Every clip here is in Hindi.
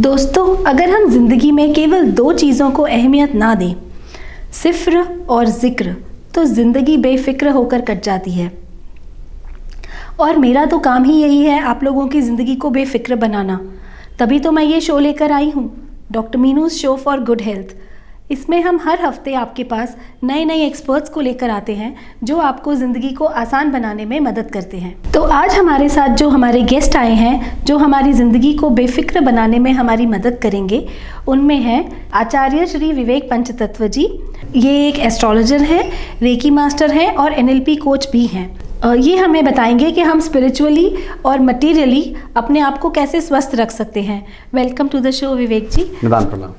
दोस्तों, अगर हम जिंदगी में केवल दो चीज़ों को अहमियत ना दें, सिफ्र और जिक्र, तो ज़िंदगी बेफिक्र होकर कट जाती है। और मेरा तो काम ही यही है आप लोगों की ज़िंदगी को बेफिक्र बनाना। तभी तो मैं ये शो लेकर आई हूँ, doctor Meenu's show for good health. इसमें हम हर हफ्ते आपके पास नए नए एक्सपर्ट्स को लेकर आते हैं जो आपको ज़िंदगी को आसान बनाने में मदद करते हैं। तो आज हमारे साथ जो हमारे गेस्ट आए हैं जो हमारी ज़िंदगी को बेफिक्र बनाने में हमारी मदद करेंगे, उनमें हैं आचार्य श्री विवेक पंचतत्व जी। ये एक एस्ट्रोलॉजर हैं, रेकी मास्टर हैं और NLP कोच भी हैं। ये हमें बताएंगे कि हम स्पिरिचुअली और मटीरियली अपने आप को कैसे स्वस्थ रख सकते हैं। वेलकम टू द शो विवेक जी। निदान प्रणाम।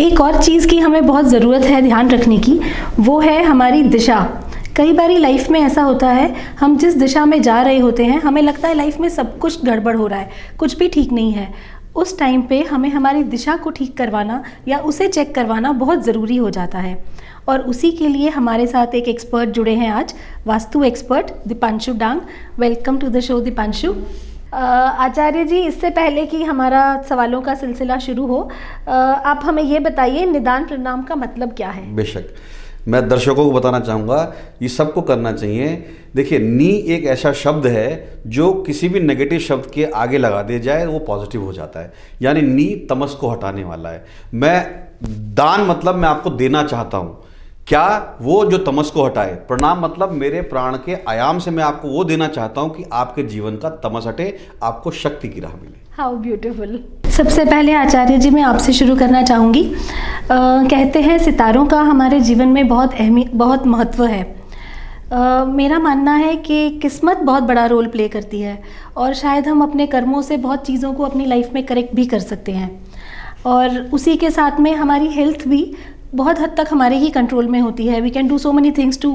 एक और चीज़ की हमें बहुत ज़रूरत है ध्यान रखने की, वो है हमारी दिशा। कई बारी लाइफ में ऐसा होता है, हम जिस दिशा में जा रहे होते हैं हमें लगता है लाइफ में सब कुछ गड़बड़ हो रहा है, कुछ भी ठीक नहीं है। उस टाइम पे हमें हमारी दिशा को ठीक करवाना या उसे चेक करवाना बहुत ज़रूरी हो जाता है। और उसी के लिए हमारे साथ एक एक्सपर्ट जुड़े हैं आज, Vastu expert Deepanshu Dang. Welcome to the show Deepanshu. Acharya ji, इससे पहले कि हमारा सवालों का सिलसिला शुरू हो, आप हमें ये बताइए निदान प्रणाम का मतलब क्या है? बेशक, मैं दर्शकों को बताना चाहूँगा, ये सबको करना चाहिए। देखिए, नी एक ऐसा शब्द है जो किसी भी नेगेटिव शब्द के आगे लगा दिया जाए वो पॉजिटिव हो जाता है। यानी नी तमस को हटाने वाला है। मैं दान मतलब मैं आपको देना चाहता हूँ, क्या वो जो तमस को हटाए। प्रणाम मतलब मेरे प्राण के आयाम से मैं आपको वो देना चाहता हूँ कि आपके जीवन का तमस हटे, आपको शक्ति की राह मिले। How beautiful. सबसे पहले आचार्य जी मैं आपसे शुरू करना चाहूँगी। कहते हैं सितारों का हमारे जीवन में बहुत महत्व है। मेरा मानना है कि किस्मत बहुत बड़ा रोल प्ले करती है और शायद हम अपने कर्मों से बहुत चीज़ों को अपनी लाइफ में करेक्ट भी कर सकते हैं। और उसी के साथ में हमारी हेल्थ भी बहुत हद तक हमारे ही कंट्रोल में होती है। We can do so many things to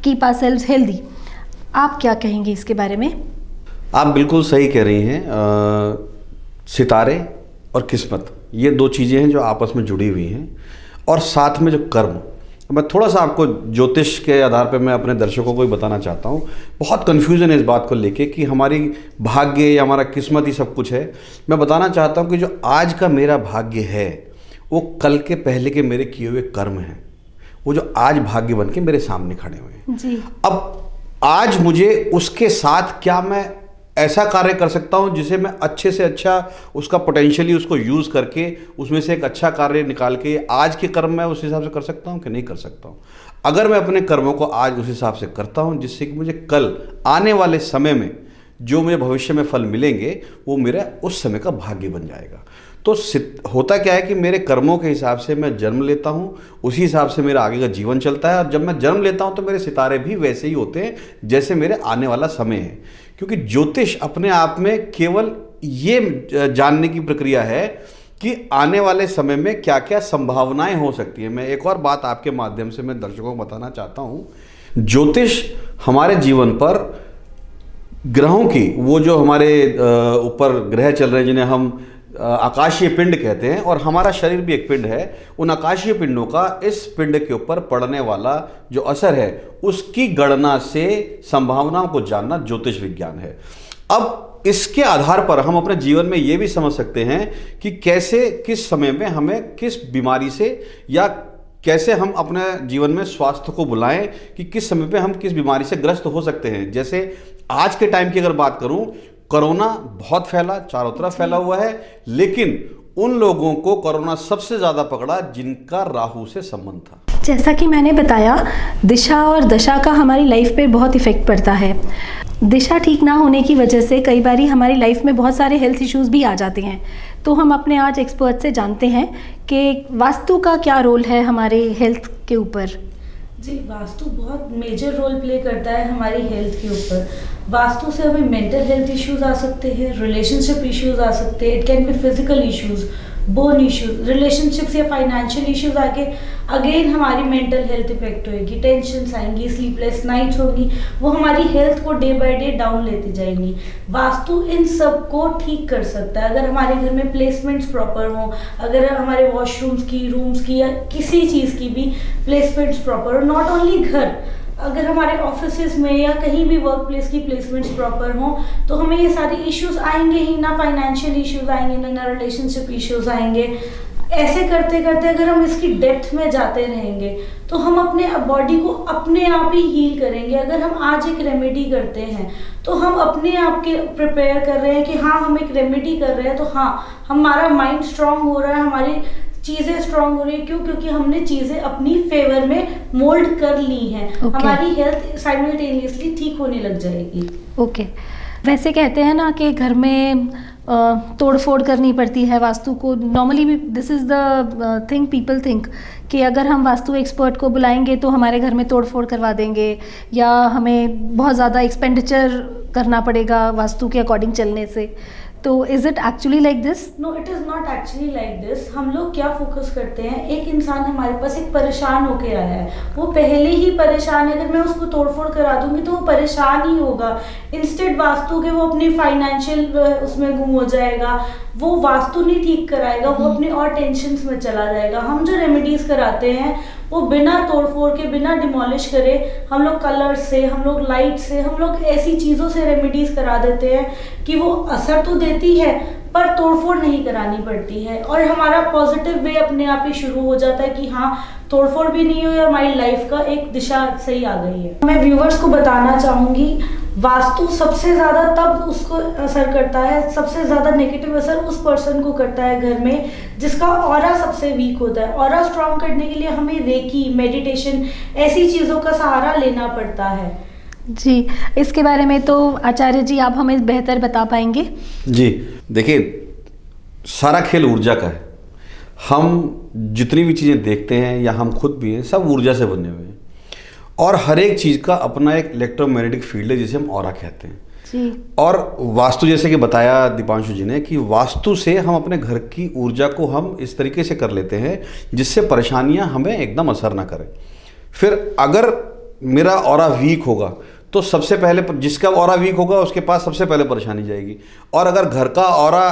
keep ourselves healthy. आप क्या कहेंगे इसके बारे में? आप बिल्कुल सही कह रही हैं। सितारे और किस्मत ये दो चीज़ें हैं जो आपस में जुड़ी हुई हैं, और साथ में जो कर्म। मैं थोड़ा सा आपको ज्योतिष के आधार पर मैं अपने दर्शकों को भी बताना चाहता हूँ। बहुत कन्फ्यूज़न है इस बात को लेके कि हमारी भाग्य या हमारा किस्मत ही सब कुछ है। मैं बताना चाहता हूँ कि जो आज का मेरा भाग्य है वो कल के पहले के मेरे किए हुए कर्म हैं, वो जो आज भाग्य बन के मेरे सामने खड़े हुए हैं जी। अब आज मुझे उसके साथ क्या मैं ऐसा कार्य कर सकता हूं जिसे मैं अच्छे से अच्छा उसका पोटेंशियली उसको यूज़ करके उसमें से एक अच्छा कार्य निकाल के आज के कर्म मैं उस हिसाब से कर सकता हूं कि नहीं कर सकता हूं। अगर मैं अपने कर्मों को आज उस हिसाब से करता हूं जिससे कि मुझे कल आने वाले समय में जो मुझे भविष्य में फल मिलेंगे वो मेरा उस समय का भाग्य बन जाएगा। तो होता क्या है कि मेरे कर्मों के हिसाब से मैं जन्म लेता हूँ, उसी हिसाब से मेरा आगे का जीवन चलता है। और जब मैं जन्म लेता हूँ तो मेरे सितारे भी वैसे ही होते हैं जैसे मेरे आने वाला समय है। क्योंकि ज्योतिष अपने आप में केवल ये जानने की प्रक्रिया है कि आने वाले समय में क्या क्या संभावनाएं हो सकती हैं। मैं एक और बात आपके माध्यम से मैं दर्शकों को बताना चाहता हूँ। ज्योतिष हमारे जीवन पर ग्रहों की, वो जो हमारे ऊपर ग्रह चल रहे हैं जिन्हें हम आकाशीय पिंड कहते हैं, और हमारा शरीर भी एक पिंड है, उन आकाशीय पिंडों का इस पिंड के ऊपर पड़ने वाला जो असर है उसकी गणना से संभावनाओं को जानना ज्योतिष विज्ञान है। अब इसके आधार पर हम अपने जीवन में ये भी समझ सकते हैं कि कैसे किस समय में हमें किस बीमारी से या कैसे हम अपने जीवन में स्वास्थ्य को बुलाएं कि किस समय पे हम किस बीमारी से ग्रस्त हो सकते हैं। जैसे आज के टाइम की अगर बात करूं, कोरोना बहुत फैला, चारों तरफ फैला हुआ है, लेकिन उन लोगों को कोरोना सबसे ज़्यादा पकड़ा जिनका राहु से संबंध था। जैसा कि मैंने बताया, दिशा और दशा का हमारी लाइफ पे बहुत इफ़ेक्ट पड़ता है। दिशा ठीक ना होने की वजह से कई बारी हमारी लाइफ में बहुत सारे हेल्थ इश्यूज़ भी आ जाते हैं। तो हम अपने आज एक्सपर्ट से जानते हैं कि वास्तु का क्या रोल है हमारे हेल्थ के ऊपर। जी, वास्तु बहुत मेजर रोल प्ले करता है हमारी हेल्थ के ऊपर। वास्तु से हमें मेंटल हेल्थ इश्यूज आ सकते हैं, रिलेशनशिप इश्यूज आ सकते हैं, it can be physical issues, bone issues, relationships या फाइनेंशियल इश्यूज आके अगेन हमारी मेंटल हेल्थ इफेक्ट होएगी, टेंशन आएंगी, स्लीपलेस नाइट्स होगी, वो हमारी हेल्थ को डे बाय डे डाउन लेती जाएंगी। वास्तु इन सब को ठीक कर सकता है अगर हमारे घर में प्लेसमेंट्स प्रॉपर हों, अगर हमारे वॉशरूम्स की, रूम्स की या किसी चीज़ की भी प्लेसमेंट्स प्रॉपर हो। नॉट ओनली घर, अगर हमारे ऑफिसेज में या कहीं भी वर्क प्लेस की प्लेसमेंट्स प्रॉपर हों तो हमें ये सारे इश्यूज आएंगे ही ना, फाइनेंशियल इश्यूज आएंगे ना रिलेशनशिप इश्यूज आएंगे। ऐसे करते करते अगर हम इसकी डेप्थ में जाते रहेंगे तो हम अपने बॉडी को अपने आप ही हील करेंगे। अगर हम आज एक रेमेडी करते हैं तो हम अपने आप के प्रिपेयर कर रहे हैं कि हाँ हम एक रेमेडी कर रहे हैं तो हाँ हमारा माइंड स्ट्रांग हो रहा है, हमारी चीज़ें स्ट्रांग हो रही है। क्यों? क्योंकि हमने चीज़ें अपनी फेवर में मोल्ड कर ली हैं। हमारी हेल्थ साइमल्टेनियसली ठीक होने लग जाएगी। ओके। वैसे कहते हैं ना कि घर में तोड़ फोड़ करनी पड़ती है वास्तु को। Normally this is the thing people think कि अगर हम वास्तु एक्सपर्ट को बुलाएंगे तो हमारे घर में तोड़ फोड़ करवा देंगे या हमें बहुत ज़्यादा एक्सपेंडिचर करना पड़ेगा वास्तु के अकॉर्डिंग चलने से। तो is it actually like this? No, it is not actually like this. हम लोग क्या फोकस करते हैं, एक इंसान हमारे पास एक परेशान होके आया है, वो पहले ही परेशान है, अगर मैं उसको तोड़फोड़ करा दूंगी तो वो परेशान ही होगा। इंस्टेड वास्तु के वो अपनी फाइनेंशियल उसमें गुम हो जाएगा, वो वास्तु नहीं ठीक कराएगा, वो अपने और टेंशन्स में चला जाएगा। हम जो रेमेडीज कराते हैं वो बिना तोड़फोड़ के, बिना डिमोलिश करे, हम लोग कलर से, हम लोग लाइट से, हम लोग ऐसी चीज़ों से रेमेडीज करा देते हैं कि वो असर तो देती है पर तोड़फोड़ नहीं करानी पड़ती है और हमारा पॉजिटिव वे अपने आप ही शुरू हो जाता है कि हाँ तोड़फोड़ भी नहीं हुई और हमारी लाइफ का एक दिशा सही आ गई है। मैं व्यूवर्स को बताना चाहूँगी, वास्तु सबसे ज़्यादा तब उसको असर करता है, सबसे ज़्यादा नेगेटिव असर उस पर्सन को करता है घर में जिसका ऑरा सबसे वीक होता है। ऑरा स्ट्रॉन्ग करने के लिए हमें रेकी, मेडिटेशन, ऐसी चीज़ों का सहारा लेना पड़ता है। जी, इसके बारे में तो आचार्य जी आप हमें बेहतर बता पाएंगे। जी देखिए, सारा खेल ऊर्जा का है। हम जितनी भी चीज़ें देखते हैं या हम खुद भी हैं, सब ऊर्जा से बने हुए हैं और हर एक चीज़ का अपना एक इलेक्ट्रोमैग्नेटिक फील्ड है जिसे हम ऑरा कहते हैं। जी। और वास्तु, जैसे कि बताया दीपांशु जी ने, कि वास्तु से हम अपने घर की ऊर्जा को हम इस तरीके से कर लेते हैं जिससे परेशानियां हमें एकदम असर ना करें। फिर अगर मेरा ऑरा वीक होगा तो सबसे पहले जिसका ऑरा वीक होगा उसके पास सबसे पहले परेशानी जाएगी। और अगर घर का ऑरा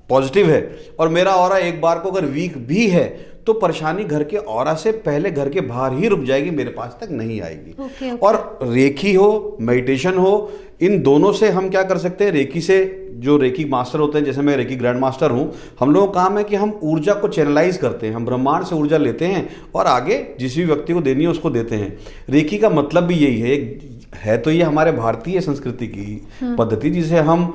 पॉजिटिव है और मेरा ऑरा एक बार को अगर वीक भी है तो परेशानी घर के ऑरा से पहले घर के बाहर ही रुक जाएगी, मेरे पास तक नहीं आएगी। ओके। और रेकी हो, मेडिटेशन हो, इन दोनों से हम क्या कर सकते हैं, रेकी से जो रेकी मास्टर होते हैं, जैसे मैं रेकी ग्रैंड मास्टर हूँ, हम लोगों का काम है कि हम ऊर्जा को चैनलाइज करते हैं, हम ब्रह्मांड से ऊर्जा लेते हैं और आगे जिस भी व्यक्ति को देनी है उसको देते हैं। रेकी का मतलब भी यही है तो ये हमारे भारतीय संस्कृति की पद्धति जिसे हम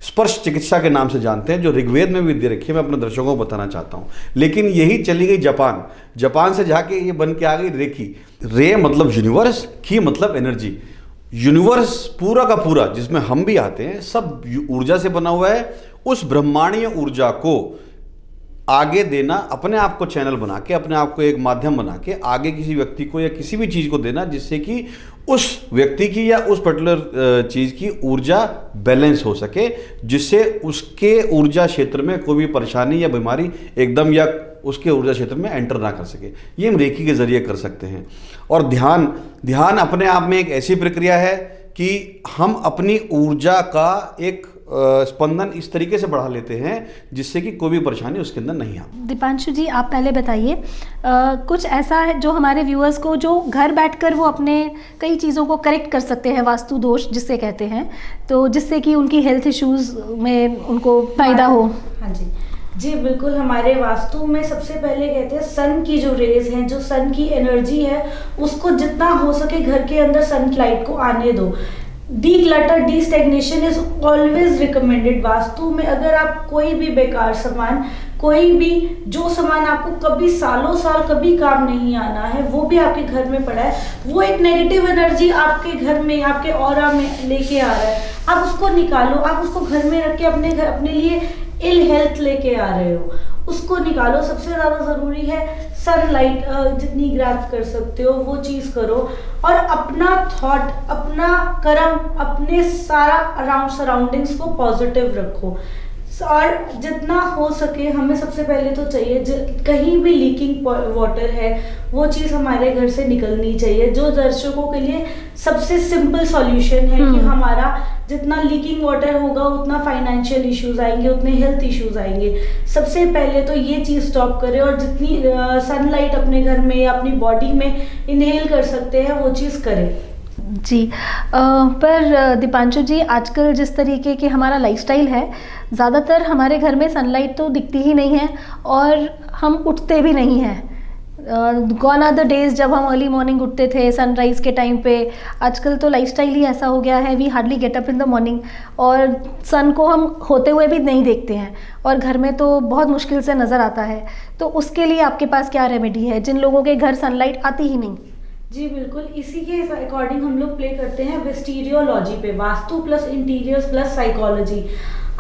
स्पर्श चिकित्सा के नाम से जानते हैं, जो ऋग्वेद में भी दे रखी है। मैं अपने दर्शकों को बताना चाहता हूँ, लेकिन यही चली गई जापान से जाके ये बन के आ गई रेकी। रे मतलब यूनिवर्स, की मतलब एनर्जी। यूनिवर्स पूरा का पूरा जिसमें हम भी आते हैं सब ऊर्जा से बना हुआ है। उस ब्रह्मांडीय ऊर्जा को आगे देना, अपने आप को चैनल बना के, अपने आप को एक माध्यम बना के आगे किसी व्यक्ति को या किसी भी चीज़ को देना जिससे कि उस व्यक्ति की या उस पर्टिकुलर चीज़ की ऊर्जा बैलेंस हो सके, जिससे उसके ऊर्जा क्षेत्र में कोई भी परेशानी या बीमारी एकदम या उसके ऊर्जा क्षेत्र में एंटर ना कर सके। ये हम रेकी के ज़रिए कर सकते हैं। और ध्यान अपने आप में एक ऐसी प्रक्रिया है कि हम अपनी ऊर्जा का एक स्पंदन इस तरीके से बढ़ा लेते हैं जिससे कि कोई भी परेशानी उसके अंदर नहीं आ। दीपांशु जी आप पहले बताइए, कुछ ऐसा है जो हमारे व्यूअर्स को, जो घर बैठकर वो अपने कई चीज़ों को करेक्ट कर सकते हैं, वास्तु दोष जिससे कहते हैं, तो जिससे कि उनकी हेल्थ इश्यूज़ में उनको फ़ायदा हो। हाँ जी जी बिल्कुल। हमारे वास्तु में सबसे पहले कहते हैं सन की जो रेज हैं, जो सन की एनर्जी है, उसको जितना हो सके घर के अंदर सनलाइट को आने दो। Declutter, destagnation is always recommended. Vastu में अगर आप कोई भी बेकार सामान, कोई भी जो सामान आपको कभी सालों साल कभी काम नहीं आना है, वो भी आपके घर में पड़ा है, वो एक नेगेटिव एनर्जी आपके घर में, आपके ऑरा में लेके आ रहा है, आप उसको निकालो। आप उसको घर में रख के अपने लिए इल हेल्थ लेके आ रहे हो, उसको निकालो। सबसे ज़्यादा ज़रूरी है सनलाइट, जितनी ग्रैब कर सकते हो वो चीज़ करो और अपना थॉट, अपना कर्म, अपने सारा अराउंड सराउंडिंग्स को पॉजिटिव रखो। और जितना हो सके हमें सबसे पहले तो चाहिए, कहीं भी लीकिंग वाटर है वो चीज़ हमारे घर से निकलनी चाहिए। जो दर्शकों के लिए सबसे सिंपल सॉल्यूशन है कि हमारा जितना लीकिंग वाटर होगा उतना फाइनेंशियल इश्यूज आएंगे, उतने हेल्थ इश्यूज आएंगे। सबसे पहले तो ये चीज़ स्टॉप करें और जितनी सनलाइट अपने घर में या अपनी बॉडी में इनहेल कर सकते हैं वो चीज़ करें। जी पर दीपांशु जी, आजकल जिस तरीके के हमारा लाइफस्टाइल है, ज़्यादातर हमारे घर में सनलाइट तो दिखती ही नहीं है और हम उठते भी नहीं हैं। गॉन आर द डेज जब हम अर्ली मॉर्निंग उठते थे सनराइज़ के टाइम पे। आजकल तो लाइफस्टाइल ही ऐसा हो गया है, we hardly get up in the morning और सन को हम होते हुए भी नहीं देखते हैं और घर में तो बहुत मुश्किल से नज़र आता है। तो उसके लिए आपके पास क्या रेमेडी है जिन लोगों के घर सनलाइट आती ही नहीं? जी बिल्कुल, इसी के अकॉर्डिंग हम लोग प्ले करते हैं वेस्टीरियोलॉजी पे, vastu plus interiors plus psychology.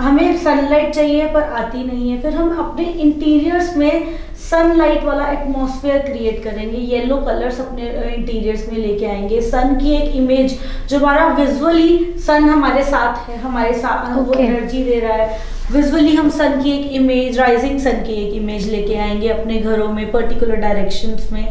हमें सनलाइट चाहिए पर आती नहीं है, फिर हम अपने इंटीरियर्स में सनलाइट वाला एटमॉस्फेयर क्रिएट करेंगे, येलो कलर्स अपने इंटीरियर्स में लेके आएंगे, सन की एक इमेज जो हमारा विजुअली सन हमारे साथ है, हमारे साथ वो एनर्जी दे रहा है, विजुअली हम सन की एक इमेज, राइजिंग सन की एक इमेज लेके आएंगे अपने घरों में पर्टिकुलर डायरेक्शंस में।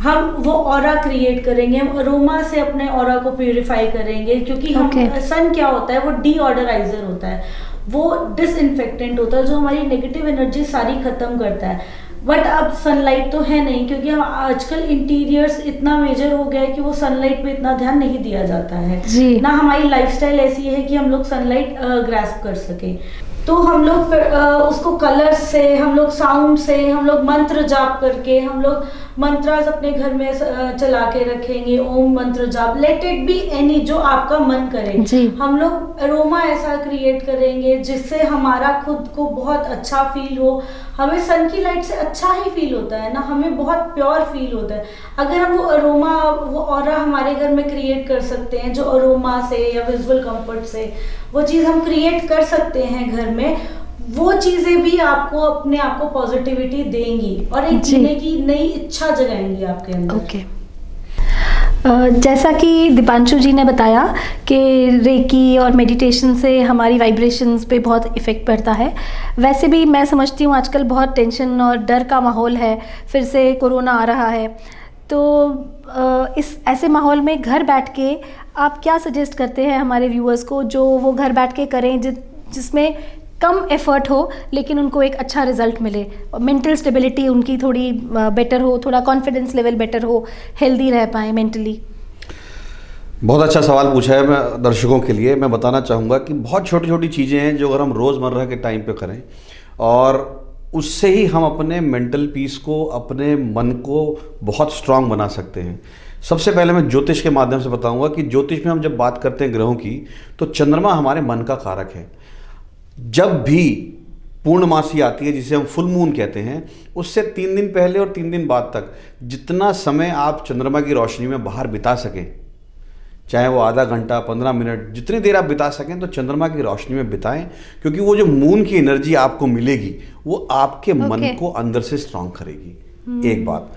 हम वो ऑरा क्रिएट करेंगे, हम अरोमा से अपने ऑरा को प्यूरिफाई करेंगे, क्योंकि हम सन क्या होता है, वो डीऑर्डराइजर होता है, वो डिसइंफेक्टेंट होता है जो हमारी नेगेटिव एनर्जी सारी खत्म करता है। बट अब सनलाइट तो है नहीं, क्योंकि हम आजकल इंटीरियर्स इतना मेजर हो गया है कि वो सनलाइट पे इतना ध्यान नहीं दिया जाता है ना। हमारी लाइफस्टाइल ऐसी है कि हम लोग सनलाइट ग्रैस्प कर सके। तो हम लोग फिर उसको कलर्स से, हम लोग साउंड से, हम लोग मंत्र जाप करके, हम लोग मंत्रास अपने घर में चला के रखेंगे, ओम मंत्र जाप, लेट इट बी एनी जो आपका मन करे। हम लोग अरोमा ऐसा क्रिएट करेंगे जिससे हमारा खुद को बहुत अच्छा फील हो। हमें सन की लाइट से अच्छा ही फील होता है ना, हमें बहुत प्योर फील होता है। अगर हम वो अरोमा, वो ऑरा हमारे घर में क्रिएट कर सकते हैं, जो अरोमा से या विजुअल कंफर्ट से वो चीज़ हम क्रिएट कर सकते हैं घर में, वो चीज़ें भी आपको अपने आप को पॉजिटिविटी देंगी और एक जीने की नई इच्छा जगाएंगी आपके अंदर। ओके। जैसा कि दीपांशु जी ने बताया कि रेकी और मेडिटेशन से हमारी वाइब्रेशंस पे बहुत इफ़ेक्ट पड़ता है, वैसे भी मैं समझती हूँ आजकल बहुत टेंशन और डर का माहौल है, फिर से कोरोना आ रहा है। तो इस ऐसे माहौल में घर बैठ के आप क्या सजेस्ट करते हैं हमारे व्यूअर्स को, जो वो घर बैठ के करें जिसमें कम एफर्ट हो लेकिन उनको एक अच्छा रिजल्ट मिले, मेंटल स्टेबिलिटी उनकी थोड़ी बेटर हो, थोड़ा कॉन्फिडेंस लेवल बेटर हो, हेल्दी रह पाए मेंटली? बहुत अच्छा सवाल पूछा है। मैं दर्शकों के लिए मैं बताना चाहूँगा कि बहुत छोटी छोटी चीज़ें हैं जो अगर हम रोज़मर्रा के टाइम पे करें और उससे ही हम अपने मेंटल पीस को, अपने मन को बहुत स्ट्रांग बना सकते हैं। सबसे पहले मैं ज्योतिष के माध्यम से बताऊंगा कि ज्योतिष में हम जब बात करते हैं ग्रहों की, तो चंद्रमा हमारे मन का कारक है। जब भी पूर्णमासी आती है जिसे हम फुल मून कहते हैं, उससे 3 दिन पहले और 3 दिन बाद तक जितना समय आप चंद्रमा की रोशनी में बाहर बिता सकें, चाहे वो आधा घंटा 15 मिनट जितनी देर आप बिता सकें, तो चंद्रमा की रोशनी में बिताएं, क्योंकि वो जो मून की एनर्जी आपको मिलेगी वो आपके मन को अंदर से स्ट्रांग करेगी। एक बात।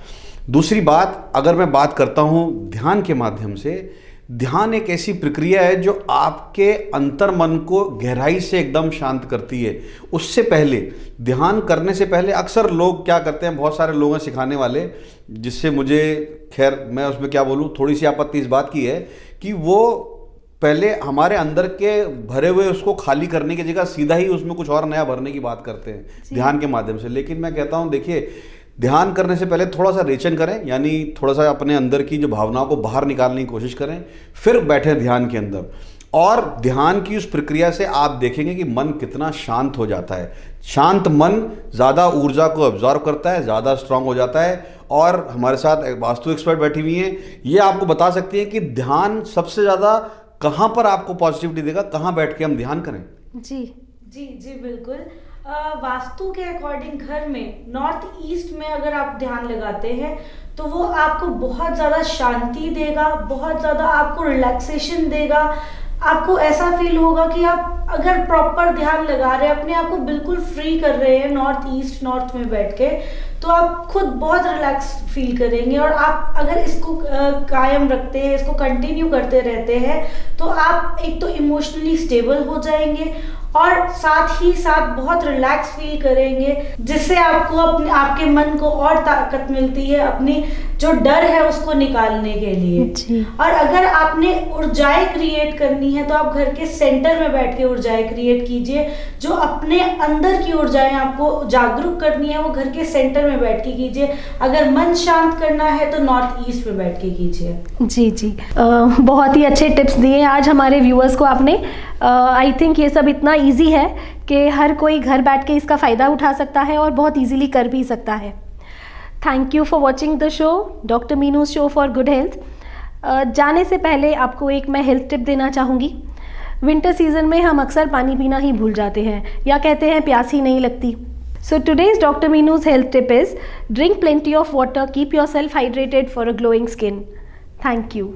दूसरी बात, अगर मैं बात करता हूँ ध्यान के माध्यम से, ध्यान एक ऐसी प्रक्रिया है जो आपके अंतर मन को गहराई से एकदम शांत करती है। उससे पहले, ध्यान करने से पहले अक्सर लोग क्या करते हैं, बहुत सारे लोग हैं सिखाने वाले, जिससे मुझे, खैर मैं उसमें क्या बोलूँ, थोड़ी सी आपत्ति इस बात की है कि वो पहले हमारे अंदर के भरे हुए उसको खाली करने की जगह सीधा ही उसमें कुछ और नया भरने की बात करते हैं ध्यान के माध्यम से। लेकिन मैं कहता हूँ, देखिए, ध्यान करने से पहले थोड़ा सा रेचन करें, यानी थोड़ा सा अपने अंदर की जो भावनाओं को बाहर निकालने की कोशिश करें, फिर बैठे ध्यान के अंदर। और ध्यान की उस प्रक्रिया से आप देखेंगे कि मन कितना शांत हो जाता है। शांत मन ज़्यादा ऊर्जा को एब्जॉर्व करता है, ज़्यादा स्ट्रांग हो जाता है। और हमारे साथ वास्तु एक्सपर्ट बैठी हुई हैं, ये आपको बता सकती हैं कि ध्यान सबसे ज़्यादा कहाँ पर आपको पॉजिटिविटी देगा, कहाँ बैठ के हम ध्यान करें। जी जी जी बिल्कुल। वास्तु के अकॉर्डिंग घर में नॉर्थ ईस्ट में अगर आप ध्यान लगाते हैं तो वो आपको बहुत ज़्यादा शांति देगा, बहुत ज़्यादा आपको रिलैक्सेशन देगा। आपको ऐसा फील होगा कि आप अगर प्रॉपर ध्यान लगा रहे हैं, अपने आप को बिल्कुल फ्री कर रहे हैं नॉर्थ में बैठ के, तो आप खुद बहुत रिलैक्स फील करेंगे। और आप अगर इसको कायम रखते हैं, इसको कंटिन्यू करते रहते हैं, तो आप एक तो इमोशनली स्टेबल हो जाएंगे और साथ ही साथ बहुत रिलैक्स फील करेंगे, जिससे आपको अपने आपके मन को और ताकत मिलती है अपनी जो डर है उसको निकालने के लिए। जी। और अगर आपने ऊर्जाएं क्रिएट करनी है तो आप घर के सेंटर में बैठ के ऊर्जाएं क्रिएट कीजिए। जो अपने अंदर की ऊर्जाएं आपको जागरूक करनी है वो घर के सेंटर में बैठ के कीजिए। अगर मन शांत करना है तो नॉर्थ ईस्ट में बैठ के कीजिए। जी जी, बहुत ही अच्छे टिप्स दिए आज हमारे व्यूअर्स को आपने। आई थिंक ये सब इतना इजी है कि हर कोई घर बैठ के इसका फ़ायदा उठा सकता है और बहुत इजीली कर भी सकता है। Thank you for watching the show, doctor Meenu's show for good health. जाने से पहले आपको एक मैं हेल्थ टिप देना चाहूँगी। विंटर सीजन में हम अक्सर पानी पीना ही भूल जाते हैं या कहते हैं प्यास ही नहीं लगती। So today's Dr. Meenu's health tip is drink plenty of water, keep yourself hydrated for a glowing skin. Thank you.